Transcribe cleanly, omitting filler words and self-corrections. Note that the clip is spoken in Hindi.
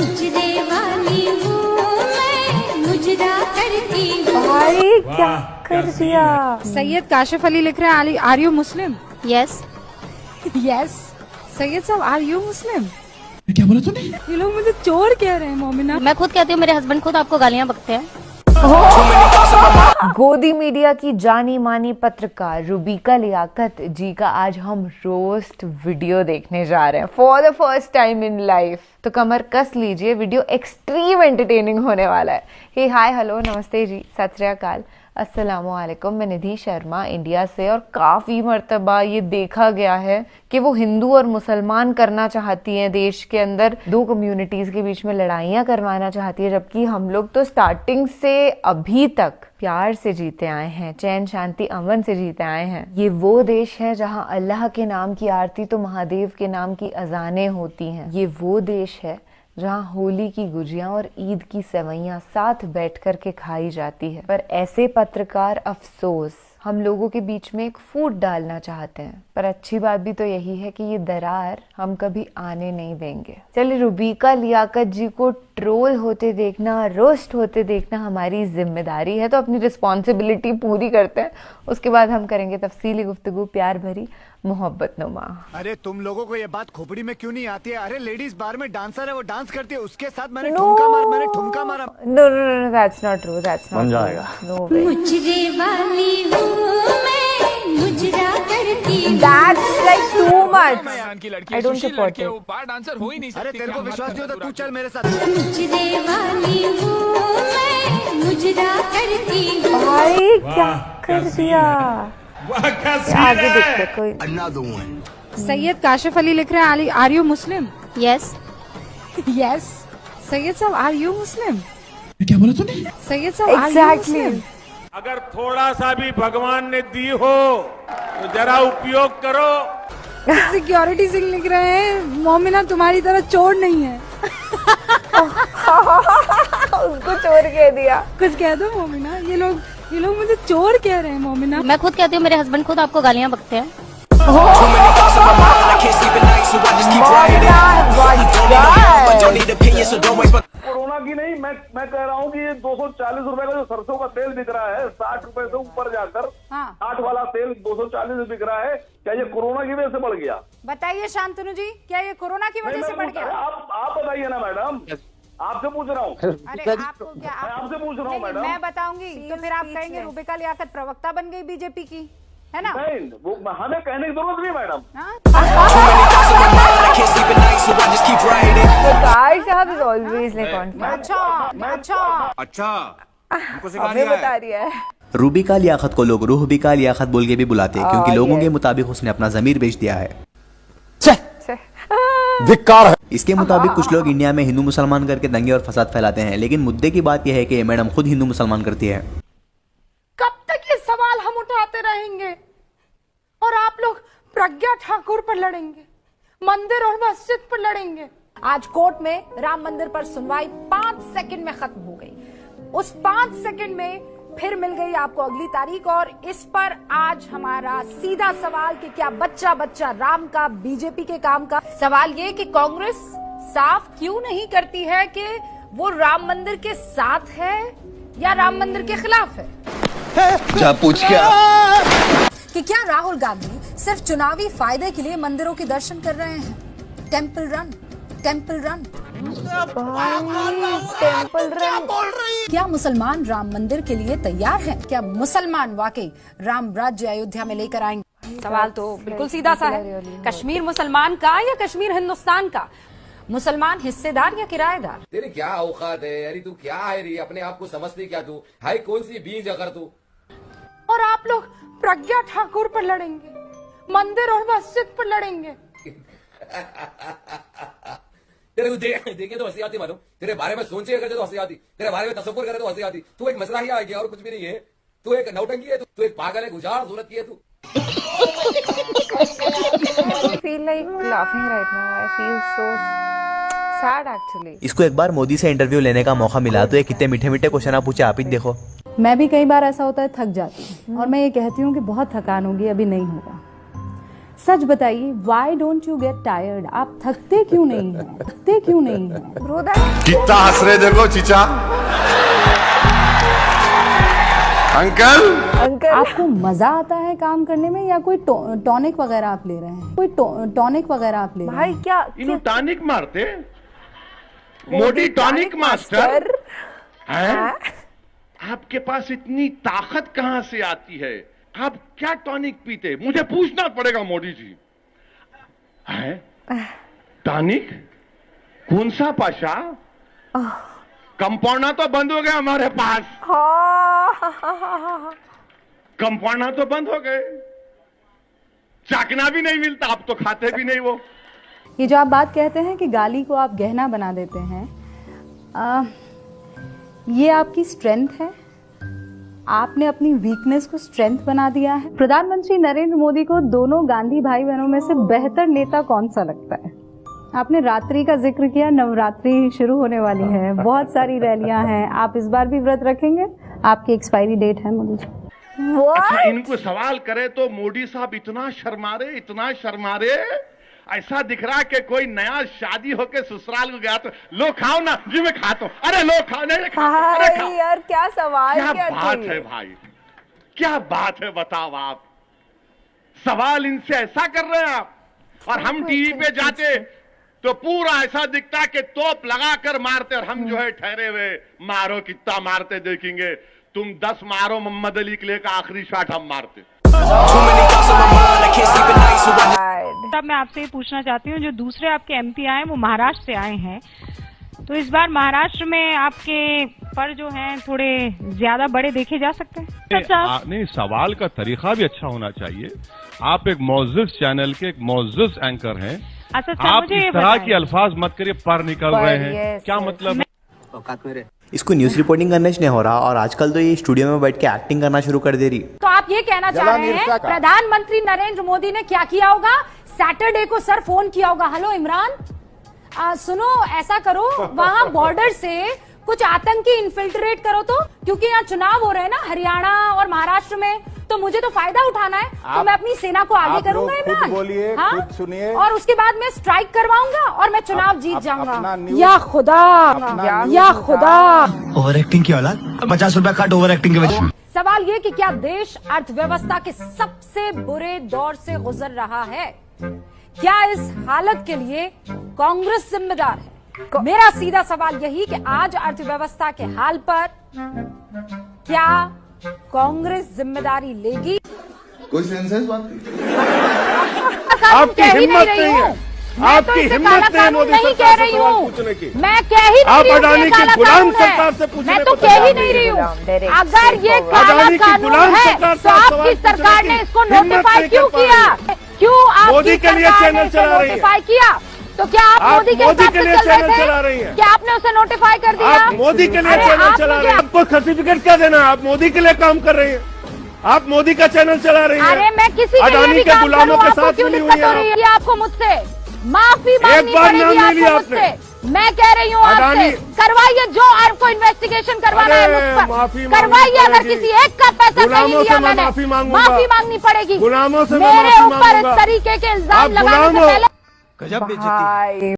मुजरे वाली हूँ मैं, मुजरा करती हूँ। भाई क्या कर दिया। सैयद काशिफ अली लिख रहे हैं, are you Muslim? Yes yes. Syed साहब, आर यू मुस्लिम? क्या बोला तूने? ये लोग मुझे चोर कह रहे हैं मोमिना। मैं खुद कहती हूँ, मेरे हस्बैंड खुद आपको गालियाँ बकते हैं। गोदी मीडिया की जानी मानी पत्रकार रूबिका लियाकत जी का आज हम रोस्ट वीडियो देखने जा रहे हैं for the first time in life. तो कमर कस लीजिए, वीडियो एक्सट्रीम एंटरटेनिंग होने वाला है। हे हाय हेलो नमस्ते जी, सत श्री अकाल, अस्सलामुअलैकुम। मैं निधि शर्मा इंडिया से। और काफ़ी मर्तबा ये देखा गया है कि वो हिंदू और मुसलमान करना चाहती हैं, देश के अंदर दो कम्युनिटीज़ के बीच में लड़ाइयाँ करवाना चाहती है, जबकि हम लोग तो स्टार्टिंग से अभी तक प्यार से जीते आए हैं, चैन शांति अमन से जीते आए हैं। ये वो देश है जहाँ अल्लाह के नाम की आरती तो महादेव के नाम की अजानें होती हैं। ये वो देश है जहाँ होली की गुजियां और ईद की सेवइयां साथ बैठकर के खाई जाती है। पर ऐसे पत्रकार अफसोस हम लोगों के बीच में एक फूट डालना चाहते हैं। पर अच्छी बात भी तो यही है कि ये दरार हम कभी आने नहीं देंगे। चलिए, रूबिका लियाकत जी को ट्रोल होते देखना, रोस्ट होते देखना हमारी जिम्मेदारी है, तो अपनी रिस्पॉन्सिबिलिटी पूरी करते हैं। उसके बाद हम करेंगे तफसीली गुफ्तगू, प्यार भरी, मोहब्बत नुमा। अरे तुम लोगों को ये बात खोपड़ी में क्यों नहीं आती है? अरे लेडीज बार में डांसर है, वो डांस करती है, उसके साथ मैंने ठुमका मारा। No that's not true, that's not जाएगा। No way. मुजरे वाली हूँ मैं, मुजरा करती हूँ। That's like too much. I don't support it. Bar dancer हो ही नहीं सकती। अरे तेरे को विश्वास नहीं होता, तू चल मेरे साथ। मुजरे वाली हूँ मैं, मुजरा करती हूँ। भाई क्या कर दिया। आगे देखते कोई। सैयद काशिफ अली लिख रहे हैं, are you Muslim? Yes yes. Syed साहब, आर यू मुस्लिम? क्या बोला तूने? सैयद साहब, आर यू मुस्लिम? अगर थोड़ा सा भी भगवान ने दी हो तो जरा उपयोग करो। सिक्योरिटी सिंह लिख रहे हैं, मोमिना तुम्हारी तरह चोर नहीं है। उसको चोर कह दिया। कुछ कह दो मोमिना, ये लोग मुझे चोर कह रहे हैं मोमिना। मैं खुद कहती हूँ, मेरे हस्बैंड खुद आपको गालियाँ बकते हैं। कोरोना की नहीं, मैं कह रहा हूँ कि ये 240 रुपए का जो सरसों का तेल बिक रहा है, 60 रुपए से ऊपर जाकर 60 वाला तेल 240 में बिक रहा है, क्या ये कोरोना की वजह से बढ़ गया? बताइए शांतनु जी, क्या ये कोरोना की वजह से बढ़ गया? आप बताइए ना मैडम, आपसे पूछ रहा हूँ। अरे आपको क्या, आपसे पूछ रहा हूँ मैडम। मैं बताऊंगी तो फिर आप कहेंगे रूबिका लियाकत प्रवक्ता बन गई बीजेपी की, है ना? नहीं, वो हमें कहने की जरूरत नहीं मैडम। प्रकाश साहब is always like on fire. अच्छा हमें बता रही है। रूबिका लियाकत को लोग रूहबिका लियाकत बोल के भी बुलाते हैं, क्योंकि लोगों के मुताबिक उसने अपना जमीर बेच दिया है। धिक्कार है। इसके मुताबिक कुछ लोग इंडिया में हिंदू मुसलमान करके दंगे और फसाद फैलाते हैं, लेकिन मुद्दे की बात यह है कि ये मैडम खुद हिंदू मुसलमान करती है। कब तक ये सवाल हम उठाते रहेंगे और आप लोग प्रज्ञा ठाकुर पर लड़ेंगे, मंदिर और मस्जिद पर लड़ेंगे? आज कोर्ट में राम मंदिर पर सुनवाई 5 सेकंड में खत्म हो गई। उस 5 सेकंड में फिर मिल गई आपको अगली तारीख, और इस पर आज हमारा सीधा सवाल कि क्या बच्चा बच्चा राम का बीजेपी के काम का? सवाल ये कि कांग्रेस साफ क्यों नहीं करती है कि वो राम मंदिर के साथ है या राम मंदिर के खिलाफ है? जा पूछ क्या? कि क्या राहुल गांधी सिर्फ चुनावी फायदे के लिए मंदिरों के दर्शन कर रहे हैं? Temple run. क्या मुसलमान राम मंदिर के लिए तैयार हैं? क्या मुसलमान वाकई राम राज्य अयोध्या में लेकर आएंगे? सवाल तो बिल्कुल सीधा सा है। कश्मीर मुसलमान का या कश्मीर हिंदुस्तान का? मुसलमान हिस्सेदार या किराएदार? तेरी क्या औकात है यारी, तू क्या है री? अपने आप को समझती क्या तू? हाई कौन सी बीज अगर तू? और आप लोग प्रज्ञा ठाकुर पर लड़ेंगे, मंदिर और मस्जिद पर लड़ेंगे। तेरे को देखे तो हंसी आती मालूम, तेरे बारे में सोचे अगर तो हंसी आती, तेरे बारे में तसव्वुर करे तो हंसी आती। तू एक मसला ही आ गया और कुछ भी नहीं है। तू एक नौटंकी है, तू एक पागल है, गुजार सूरत की है तू। I feel like laughing right now. I feel so sad actually. इसको एक बार मोदी से इंटरव्यू लेने का मौका मिला तो ये कितने मीठे मीठे क्वेश्चन पूछे, आप ही देखो। मैं भी कई बार ऐसा होता है थक जाती हूँ और मैं ये कहती हूँ कि बहुत थकान होगी, अभी नहीं होगा। सच बताइए, why don't you get tired? आप थकते क्यों नहीं हैं? थकते क्यों नहीं हैं? कितना हंस रहे देखो चीचा। अंकल आपको मजा आता है काम करने में, या कोई टॉनिक वगैरह आप ले रहे हैं? कोई टॉनिक वगैरह आप ले रहे हैं? भाई क्या इन्हों टॉनिक मारते, मोदी टॉनिक मास्टर हैं? आपके पास इतनी ताकत कहां से आती है? आप क्या टॉनिक पीते? मुझे पूछना पड़ेगा मोदी जी। हैं? टॉनिक कौन सा पाशा? कंपाउंडर तो बंद हो गया हमारे पास। कंपाउंडर तो बंद हो गए, चाकना भी नहीं मिलता, आप तो खाते भी नहीं वो। ये जो आप बात कहते हैं कि गाली को आप गहना बना देते हैं, ये आपकी स्ट्रेंथ है? आपने अपनी वीकनेस को स्ट्रेंथ बना दिया है? प्रधानमंत्री नरेंद्र मोदी को दोनों गांधी भाई बहनों में से बेहतर नेता कौन सा लगता है? आपने रात्रि का जिक्र किया, नवरात्रि शुरू होने वाली है, बहुत सारी रैलियां हैं, आप इस बार भी व्रत रखेंगे? आपकी एक्सपायरी डेट है मोदी जी। अच्छा, इनको सवाल करे तो मोदी साहब इतना शर्मा रहे, ऐसा दिख रहा कि कोई नया शादी होके ससुराल में गया तो लो खाओ ना जी, मैं खाता हूं, अरे लो खाओ, नहीं खाओ, अरे खाओ। यार क्या सवाल, क्या बात है भाई, क्या बात है, बताओ आप। सवाल इनसे ऐसा कर रहे हैं आप, और हम टीवी पे जाते तो पूरा ऐसा दिखता कि तोप लगाकर मारते, और हम जो है ठहरे हुए, मारो कितना मारते देखेंगे, तुम 10 मारो मोहम्मद अली के लिए का आखिरी शॉट हम मारते। अब मैं आपसे ये पूछना चाहती हूँ, जो दूसरे आपके एमपी आए वो महाराष्ट्र से आए हैं, तो इस बार महाराष्ट्र में आपके पर जो हैं थोड़े ज्यादा बड़े देखे जा सकते हैं? नहीं, सवाल का तरीका भी अच्छा होना चाहिए। आप एक मौजूद चैनल के एक मौजूद एंकर हैं, आप इस तरह के अल्फाज मत करिए, पर निकल रहे हैं, क्या मतलब? इसको न्यूज रिपोर्टिंग करने से नहीं हो रहा, और आजकल तो ये स्टूडियो में बैठ के एक्टिंग करना शुरू कर दे रही। तो आप ये कहना चाह रहे हैं प्रधानमंत्री नरेंद्र मोदी ने क्या किया होगा? सैटरडे को सर फोन किया होगा, हेलो इमरान, सुनो ऐसा करो, वहां बॉर्डर से कुछ आतंकी इन्फिल्ट्रेट करो, तो क्योंकि यहाँ चुनाव हो रहे हैं ना हरियाणा और महाराष्ट्र में, तो मुझे तो फायदा उठाना है, तो मैं अपनी सेना को आगे करूंगा इमरान, बोलिए, हाँ? खुद सुनिए, और उसके बाद मैं स्ट्राइक करवाऊंगा और मैं चुनाव जीत जाऊंगा। या खुदा, या खुदा, ओवर एक्टिंग की औलाद, 50 रुपया काट ओवर एक्टिंग के वजह। सवाल ये कि क्या देश अर्थव्यवस्था के सबसे बुरे दौर से गुजर रहा है? क्या इस हालत के लिए कांग्रेस जिम्मेदार है? मेरा सीधा सवाल यही कि आज अर्थव्यवस्था के हाल पर क्या कांग्रेस जिम्मेदारी लेगी? कोई सेंस बात आपकी हिम्मत नहीं है, आपकी हिम्मत नहीं मोदी सरकार से सवाल पूछने की। मैं कह ही नहीं रही हूँ, अडानी की गुलाम सरकार से पूछने, मैं तो कह ही नहीं रही हूँ। अगर ये काला कानून है तो आपकी सरकार ने इसको नोटिफाई क्यों किया? क्यों आपकी सरकार ने इसे नोटिफाई किया? तो क्या आप मोदी के साथ चल रहे थे? क्या आपने उसे नोटिफाई कर दिया? आप मोदी के लिए चैनल चला रहे हैं, आपको सर्टिफिकेट क्या देना? आप मोदी के लिए काम कर रहे हैं, आप मोदी का चैनल चला रही हैं। अरे मैं किसी अडानी के गुलामों के साथ मिली हुई है। आपको मुझसे माफी मांगनी पड़ेगी आपसे। मैं कह रही हूँ आपसे, करवाइए जो आपको इन्वेस्टिगेशन करवाना है मुझ पर, करवाइए। अगर किसी एक का पैसा नहीं लिया मैंने, माफी मांगनी पड़ेगी। गुलामों से मेरे ऊपर इस तरीके के इल्जाम लगाने से पहले गजब बेइज्जती।